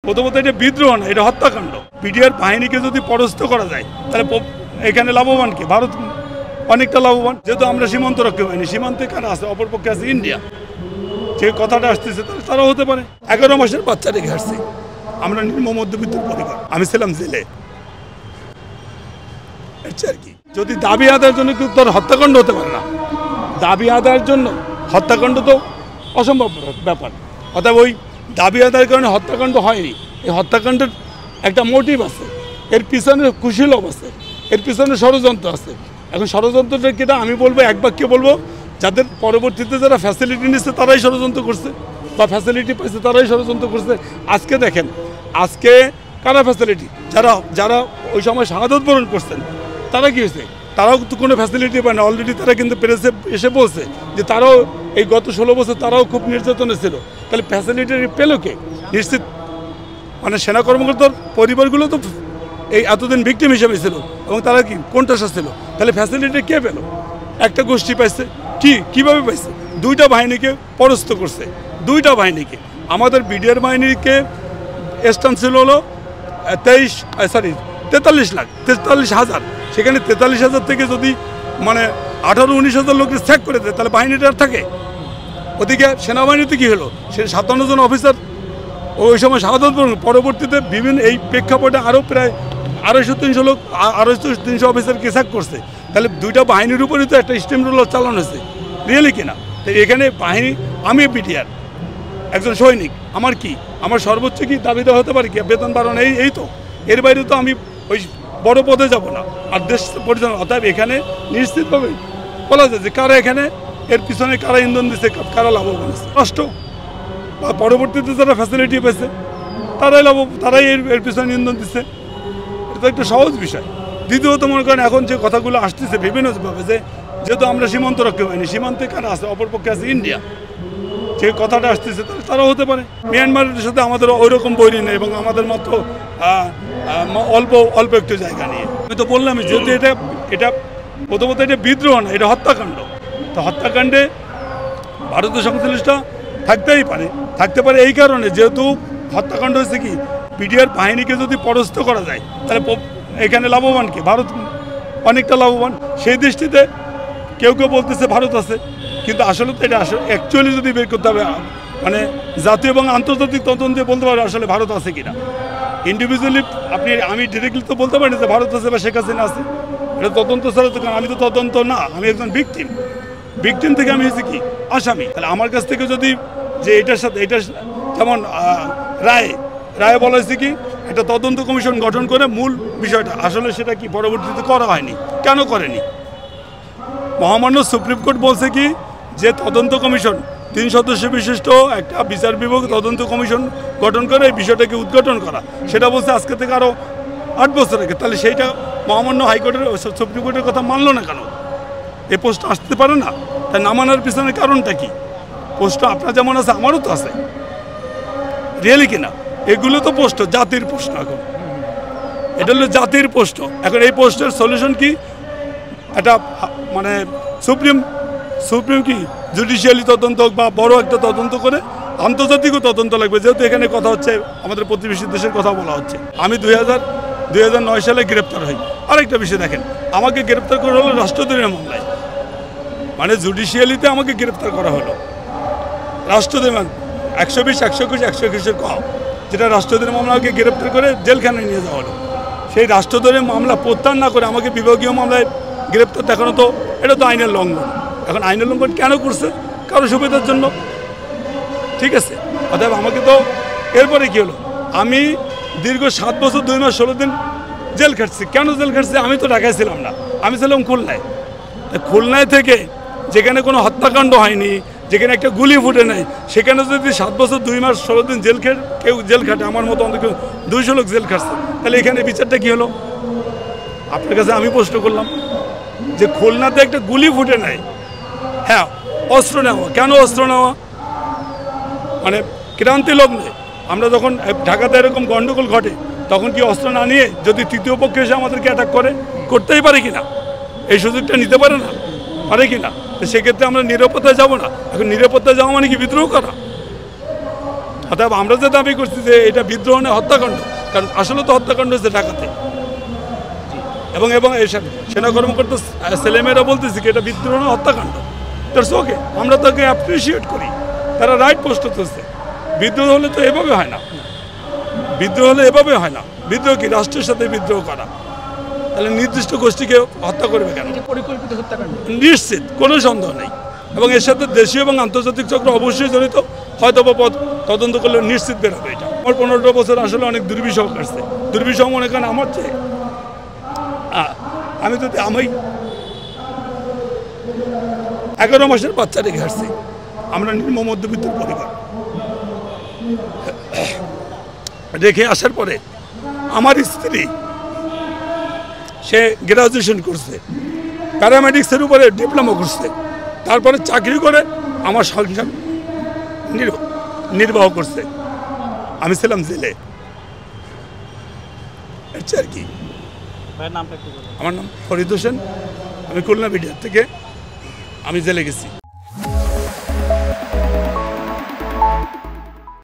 প্রথমত এটা বিদ্রোহ না, এটা হত্যাকাণ্ড। বিডিআর বাহিনীকে যদি পরাস্ত করা যায় তাহলে এখানে লাভবান কি? ভারত অনেকটা লাভবান। যেহেতু আমরা সীমান্ত রক্ষী বাহিনী, সীমান্তে কারা আছে? অপরপক্ষে আছে ইন্ডিয়া। যে কথাটা আসতেছে তারাও হতে পারে। 11 মাসের বাচ্চা রেখে আসছে। আমরা নিম্ন মধ্যবিত্তের পরিবার, আমি ছিলাম জেলে। আর কি যদি দাবি আদায়ের জন্য কিন্তু তোর হত্যাকাণ্ড হতে পারে না। দাবি আদায়ের জন্য হত্যাকাণ্ড তো অসম্ভব ব্যাপার। অর্থাৎ ওই দাবি আদায়ের কারণে হত্যাকাণ্ড হয়নি। এই হত্যাকাণ্ডের একটা মোটিভ আছে, এর পিছনে কুশীলভ আছে, এর পিছনে ষড়যন্ত্র আছে। এখন ষড়যন্ত্রটা কিনা আমি বলবো, এক বাক্যে বলবো, যাদের পরবর্তীতে যারা ফ্যাসিলিটি নিচ্ছে তারাই ষড়যন্ত্র করছে, বা ফ্যাসিলিটি পাইছে তারাই ষড়যন্ত্র করছে। আজকে দেখেন, আজকে কারা ফ্যাসিলিটি? যারা ওই সময় শাহাদত বরণ করছেন তারা কি হয়েছে? তারাও তো কোনো ফ্যাসিলিটি পায় না। অলরেডি তারা কিন্তু প্রেসে এসে বলছে যে তারাও এই গত 16 বছর তারাও খুব নির্যাতনে ছিল। তাহলে ফ্যাসিলিটি পেল কে? নিশ্চিত মানে সেনা কর্মকর্তার পরিবারগুলো তো এই এতদিন ভিকটিম হিসেবে ছিল, এবং তারা কি কোনটা ছিল? তাহলে ফ্যাসিলিটি কে পেল? একটা গোষ্ঠী পাইছে। কীভাবে পাইছে? দুইটা বাহিনীকে পরাস্ত করছে, দুইটা বাহিনীকে। আমাদের বিডিআর বাহিনীকে স্ট্যান্ড ছিল হলো 43,000। সেখানে 43,000 থেকে যদি মানে 18-19,000 লোককে স্যাক করে দেয় তাহলে বাহিনীটা আর থাকে? ওদিকে সেনাবাহিনীতে কী হলো? সে 57 জন অফিসার ওই সময় শাহাদত বরণ, পরবর্তীতে বিভিন্ন এই প্রেক্ষাপটে আরও প্রায় 250-300 লোক, 250-300 অফিসারকে স্যাক করছে। তাহলে দুইটা বাহিনীর উপরেই তো একটা স্টিম রোলার চালানো হয়েছে, রিয়েলি কিনা? তো এখানে বাহিনী, আমি বিডিআর একজন সৈনিক, আমার কি, আমার সর্বোচ্চ কি দাবি দেওয়া হতে পারে কি? বেতন বাড়ানো, এই তো। এর বাইরে তো আমি ওই বড় পদে যাব না, আর দেশ পরিচালনা। অতএব এখানে নিশ্চিতভাবে বলা যায় যে কারা এখানে, এর পিছনে কারা ইন্ধন দিচ্ছে, কারা লাভবান আছে? রাষ্ট্র, বা পরবর্তীতে যারা ফ্যাসিলিটি পেয়েছে তারাই এর পিছনে ইন্ধন দিচ্ছে। এটা একটা সহজ বিষয়। দ্বিতীয়ত মনে করেন এখন যে কথাগুলো আসতেছে বিভিন্নভাবে, যেহেতু আমরা সীমান্ত রক্ষী বাহিনী, সীমান্তে কারা আছে? অপরপক্ষে আছে ইন্ডিয়া। যে কথাটা আসতেছে তারাও হতে পারে। মিয়ানমারের সাথে আমাদের ওই রকম বৈরী নেই, এবং আমাদের মাত্র অল্প একটু জায়গা নিয়ে। আমি তো বললামই, যেহেতু এটা প্রথমত এটা বিদ্রোহ না, এটা হত্যাকাণ্ড। তো হত্যাকাণ্ডে ভারতীয় সংশ্লিষ্ট থাকতে পারে এই কারণে, যেহেতু হত্যাকাণ্ড হয়েছে কি, বিডিআর বাহিনীকে যদি পরাস্ত করা যায় তাহলে এখানে লাভবান কি? ভারত অনেকটা লাভবান। সেই দৃষ্টিতে কেউ বলতেছে ভারত আছে, কিন্তু আসলে তো এটা অ্যাকচুয়ালি যদি বের করতে হবে, মানে জাতীয় এবং আন্তর্জাতিক তদন্তে বলতে পারবে আসলে ভারত আছে কিনা। ইন্ডিভিজুয়ালি আমি ডিরেক্টলি তো বলতে পারি না যে ভারত আছে বা শেখ হাসিনা আছে। এটা তদন্ত ছাড়া তো, কারণ আমি তো তদন্ত না, আমি একজন ভিকটিম থেকে আমি হয়েছি কি আসামি। তাহলে আমার কাছ থেকে যদি যে এটার সাথে এটা, যেমন রায়ে বলা হয়েছে কি একটা তদন্ত কমিশন গঠন করে মূল বিষয়টা, আসলে সেটা কি পরবর্তীতে করা হয়নি। কেন করেনি? মহামান্য সুপ্রিম কোর্ট বলছে কি যে তদন্ত কমিশন 3 সদস্য বিশিষ্ট একটা বিচার বিভাগ তদন্ত কমিশন গঠন করে এই বিষয়টাকে উদ্ঘাটন করা, সেটা বলছে আজকে থেকে আরও 8 বছর আগে। তাহলে সেইটা মহামান্য হাইকোর্টের সুপ্রিম কোর্টের কথা মানলো না কেন? এই প্রশ্ন আসতে পারে না? তাই না মানার পিছনে কারণটা কি? প্রশ্ন আপনার যেমন আছে আমারও তো আছে, রিয়েলি কিনা? এগুলো তো প্রশ্ন, জাতির প্রশ্ন। এখন এটা হলো জাতির প্রশ্ন। এখন এই প্রশ্নের সলিউশন কি? এটা মানে সুপ্রিম কি জুডিশিয়ালি তদন্ত হোক, বা বড় একটা তদন্ত করে আন্তর্জাতিকও তদন্ত লাগবে। যেহেতু এখানে কথা হচ্ছে আমাদের প্রতিবেশী দেশের কথা বলা হচ্ছে। আমি 2009 সালে গ্রেপ্তার হই। আরেকটা বিষয় দেখেন, আমাকে গ্রেপ্তার করা হলো রাষ্ট্রদ্রোহের মামলায়, মানে জুডিশিয়ালিতে আমাকে গ্রেপ্তার করা হলো রাষ্ট্রদ্রোহ 120, 121, 121 ক, যেটা রাষ্ট্রদ্রোহের মামলাকে গ্রেপ্তার করে জেলখানায় নিয়ে যাওয়া হলো। সেই রাষ্ট্রদ্রোহের মামলা প্রত্যাহার না করে আমাকে বিভাগীয় মামলায় গ্রেপ্তার দেখানো, তো এটা তো আইনের লঙ্ঘন। এখন আইনের লঙ্ঘন কেন করছে? কারো সুবিধার জন্য, ঠিক আছে? অতএব আমাকে তো এরপরে কী হলো, আমি দীর্ঘ 7 বছর 2 মাস 16 দিন জেল খাটছি। কেন জেল খাটছি? আমি তো ঢাকায় ছিলাম না, আমি ছিলাম খুলনায়। খুলনায় থেকে যেখানে কোনো হত্যাকাণ্ড হয়নি, যেখানে একটা গুলি ফুটে নেয়, সেখানে যদি 7 বছর 2 মাস 16 দিন কেউ জেল খাটে, আমার মতো অন্তত 200 লোক জেল খাটছে, তাহলে এখানে বিচারটা কী হলো? আপনার কাছে আমি প্রশ্ন করলাম যে খুলনাতে একটা গুলি ফুটে নেয়, হ্যাঁ, অস্ত্র নেওয়া, কেন অস্ত্র নেওয়া? মানে ক্রান্তি লগ্নে আমরা যখন ঢাকাতে এরকম গণ্ডগোল ঘটে, তখন কি অস্ত্র না নিয়ে যদি তৃতীয় পক্ষ এসে আমাদেরকে অ্যাটাক করে, করতেই পারে কিনা? এই সুযোগটা নিতে পারে না, পারে কিনা? তো সেক্ষেত্রে আমরা নিরাপত্তায় যাব না। এখন নিরাপত্তায় যাওয়া মানে কি বিদ্রোহ করা? অতএব আমরা যে দাবি করছি যে এটা বিদ্রোহ নয়, হত্যাকাণ্ড, কারণ আসলে তো হত্যাকাণ্ড হচ্ছে ঢাকাতে। এবং এবং এই সেনা কর্মকর্তা ছেলেমেয়েরা বলতেছি কি এটা বিদ্রোহ নয়, হত্যাকাণ্ড। দ্যাটস ওকে, আমরা তাকে অ্যাপ্রিসিয়েট করি, তারা রাইট প্রস্তুত হচ্ছে। বিদ্রোহ হলে তো এভাবে হয় না, বিদ্রোহ হলে এভাবে হয় না। বিদ্রোহ কি রাষ্ট্রের সাথে বিদ্রোহ করা, তাহলে নির্দিষ্ট গোষ্ঠীকে হত্যা করবে কেন? পরিকল্পিত হত্যাকাণ্ড নিশ্চিত, কোনো সন্দেহ নেই। এবং এর সাথে দেশীয় এবং আন্তর্জাতিক চক্র অবশ্যই জড়িত, হয়তো বা তদন্ত করলে নিশ্চিত বের হবে এটা। আমার 15 বছর আসলে অনেক দুর্বিষহ কাটছে। দুর্বিষহ মনে করেন আমার চেয়ে আমি যদি আমি 11 মাসের বাচ্চা রেখে আসছি। আমরা নিম্ন মধ্যবিত্ত পরিবার রেখে আসার পরে আমার স্ত্রী সে গ্রাজুয়েশন করছে, প্যারামেডিক্সের উপরে ডিপ্লোমা করছে, তারপরে চাকরি করে আমার সংসার নির্বাহ করছে। আমি ছিলাম জেলে, আর কি। আমার নাম ফরিদ হোসেন, আমি খুলনা বিডিআর থেকে আমি জেলে গেছি।